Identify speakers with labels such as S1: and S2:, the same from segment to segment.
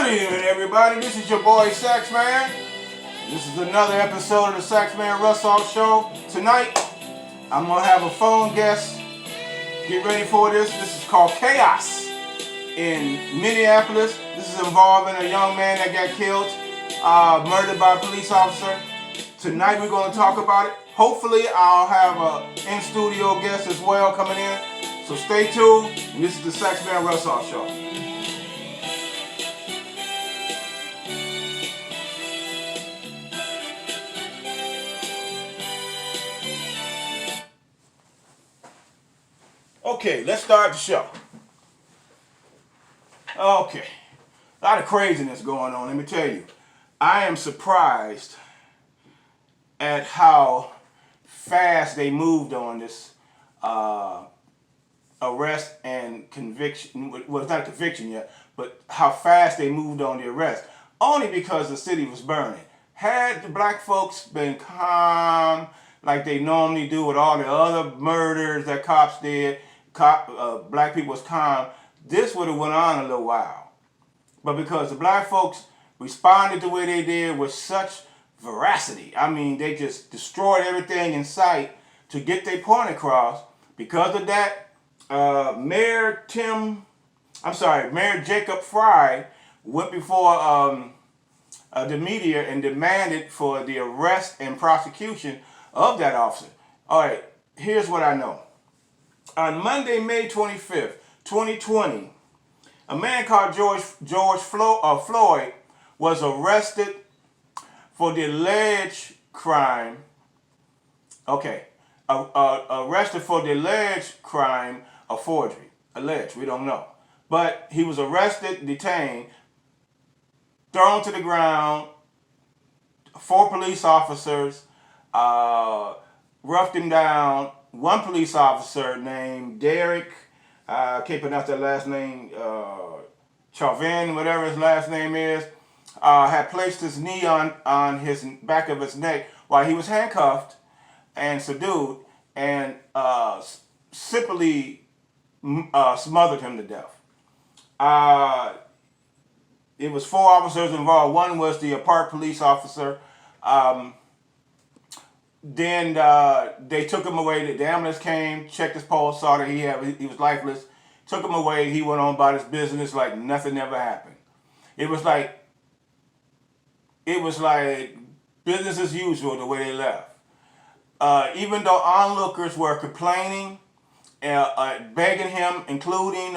S1: Good evening, everybody. This is your boy Saxman. This is another episode of the Saxman Russaw Show. Tonight, I'm gonna have a phone guest. Get ready for this. This is called Chaos in Minneapolis. This is involving a young man that got killed, murdered by a police officer. Tonight, we're gonna talk about it. Hopefully, I'll have a in-studio guest as well coming in. So stay tuned. And this is the Saxman Russaw Show. Okay, let's start the show. Okay, a lot of craziness going on, let me tell you. I am surprised at how fast they moved on this arrest and conviction. Well, it's not a conviction yet, but how fast they moved on the arrest. Only because the city was burning. Had the black folks been calm like they normally do with all the other murders that cops did, black people was calm, this would have went on a little while. But because the black folks responded the way they did with such veracity, I mean, they just destroyed everything in sight to get their point across. Because of that, Mayor Jacob Fry went before the media and demanded for the arrest and prosecution of that officer. All right, here's what I know. On Monday, May 25th, 2020, a man called George Floyd was arrested for the alleged crime. Arrested for the alleged crime of forgery. Alleged, we don't know. But he was arrested, detained, thrown to the ground. 4 police officers roughed him down. One police officer named Derek, I can't pronounce that last name, Chauvin, whatever his last name is, had placed his knee on his back of his neck while he was handcuffed and subdued, and simply smothered him to death. It was 4 officers involved. One was the park police officer. Then they took him away. The ambulance came, checked his pulse, saw that he was lifeless. Took him away. He went on about his business like nothing ever happened. It was like business as usual the way they left. Even though onlookers were complaining, begging him, including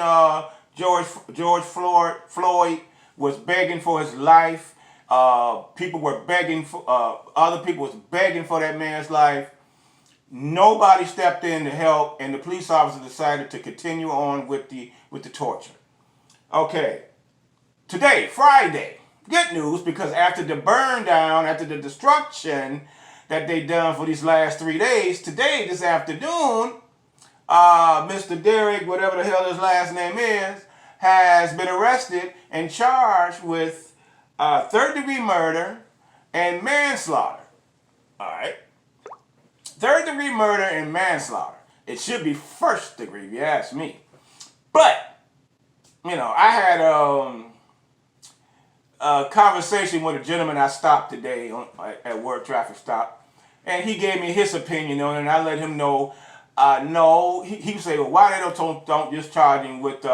S1: George Floyd was begging for his life. People were begging for, other people was begging for that man's life. Nobody stepped in to help, and the police officer decided to continue on with the torture. Okay, today, Friday, good news, because after the burn down, after the destruction that they done for these last 3 days, today, this afternoon, Mr. Derek, whatever the hell his last name is, has been arrested and charged with third-degree murder and manslaughter. All right. Third-degree murder and manslaughter. It should be first degree, if you ask me. But, you know, I had a conversation with a gentleman I stopped today at work, traffic stop, and he gave me his opinion on it, and I let him know, no, he would say, well, why they don't just charge him with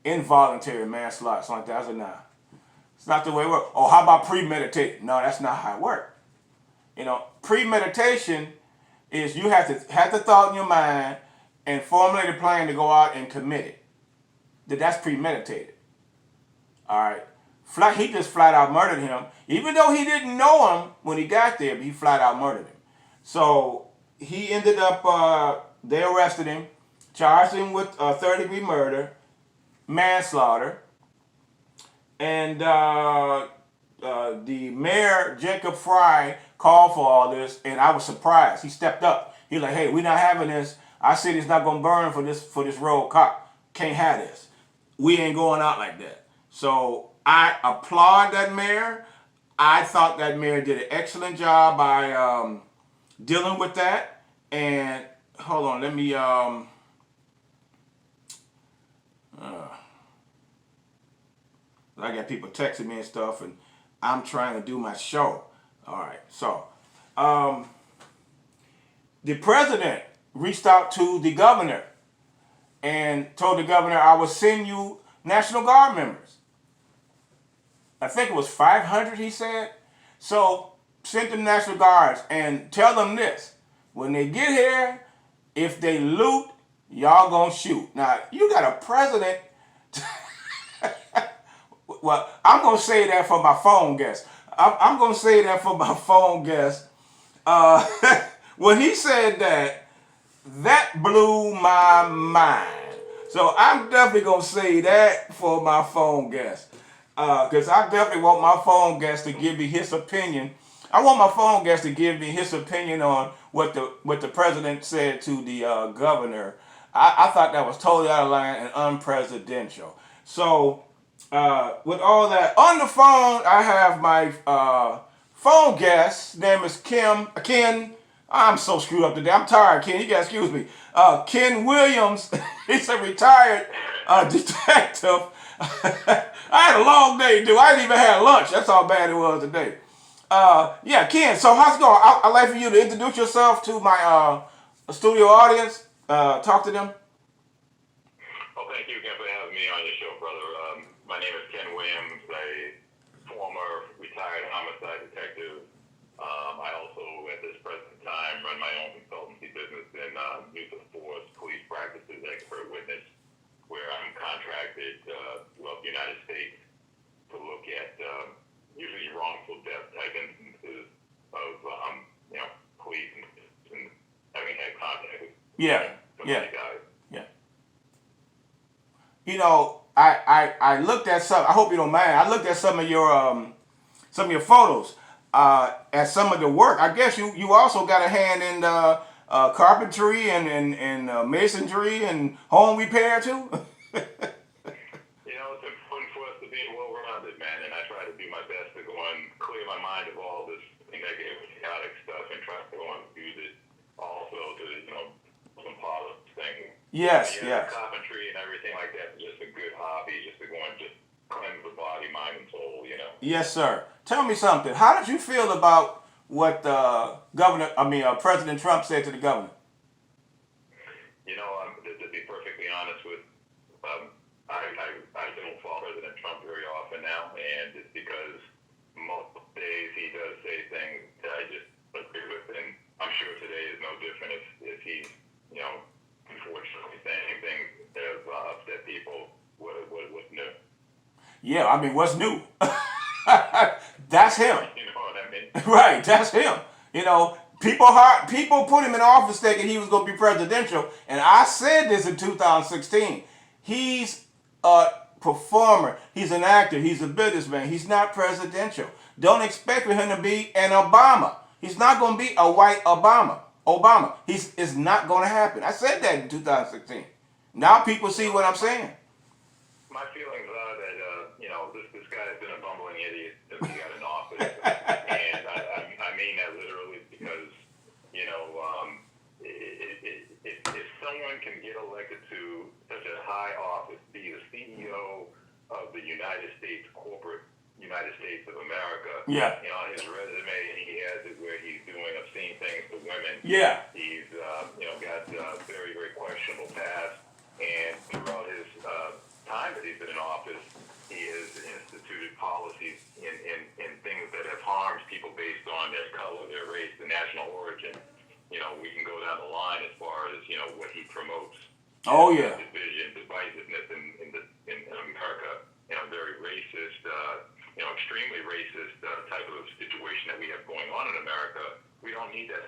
S1: involuntary manslaughter, something like that. I said, nah, it's not the way it works. Oh, how about premeditated? No, that's not how it works. You know, premeditation is you have the thought in your mind and formulate a plan to go out and commit it. That's premeditated. All right. He just flat out murdered him, even though he didn't know him when he got there, but he flat out murdered him. So he ended up, they arrested him, charged him with third-degree murder, manslaughter, and the mayor, Jacob Fry, called for all this, and I was surprised. He stepped up. He was like, hey, we're not having this. Our city's not going to burn for this road cop. Can't have this. We ain't going out like that. So I applaud that mayor. I thought that mayor did an excellent job by dealing with that. And hold on, let me I got people texting me and stuff, and I'm trying to do my show. All right, so the president reached out to the governor and told the governor, I will send you National Guard members. I think it was 500, he said. So send them National Guards and tell them this. When they get here, if they loot, y'all gonna shoot. Now, you got a president. Well, I'm gonna say that for my phone guest. I'm gonna say that for my phone guest. When he said that, that blew my mind. So I'm definitely gonna say that for my phone guest, because I definitely want my phone guest to give me his opinion. I want my phone guest to give me his opinion on what the president said to the governor. I thought that was totally out of line and unpresidential. So with all that on the phone, I have my phone guest. His name is Ken. I'm so screwed up today. I'm tired, Ken. You guys excuse me. Ken Williams. He's a retired detective. I had a long day, dude. I didn't even have lunch. That's how bad it was today. Yeah, Ken. So how's it going? I'd like for you to introduce yourself to my studio audience. Talk to them.
S2: Well, thank you again for having me on your show, brother. My name is Ken Williams, a former retired homicide detective. I also, at this present time, run my own consultancy business in use of force, police practices, expert witness, where I'm contracted throughout the United States to look at usually wrongful death type instances of police and having had contact with somebody died.
S1: Yeah. You know, I looked at some. I hope you don't mind. I looked at some of your photos. At some of the work, I guess you also got a hand in carpentry and masonry and home repair too.
S2: It's important for us to be well-rounded, man, and I try to do my best to go and clear my mind of all this negative, chaotic stuff and try to go and use it also to, some positive things.
S1: Yes.
S2: Carpentry and everything like that is just a good hobby, just to go and just cleanse the body, mind, and soul,
S1: Yes, sir. Tell me something. How did you feel about what President Trump said to the governor?
S2: To be perfectly honest with, I don't follow President Trump very often now, and it's because most days he does say things that I just agree with, and I'm sure today is no different if he's, unfortunately saying things that have upset people. What's new?
S1: Yeah, I mean, what's new? That's him.
S2: You know what I mean?
S1: Right, that's him. People put him in office thinking he was going to be presidential, and I said this in 2016. He's a performer. He's an actor. He's a businessman. He's not presidential. Don't expect for him to be an Obama. He's not going to be a white Obama. It's not going to happen. I said that in 2016. Now people see what I'm saying.
S2: My feelings are that this guy has been a bumbling idiot since he got in office, and I mean that literally because if someone can get elected to such a high office, be the CEO of the United States of America, on his resume he has it where he's doing obscene things to women.
S1: Yeah.
S2: He's got very, very questionable past, and throughout his time that he's been in office, he has instituted policies in things that have harmed people based on their color, their race, their national origin. We can go down the line as far as what he promotes.
S1: Oh yeah.
S2: Division, divisiveness in America. Very racist, extremely racist type of situation that we have going on in America. We don't need that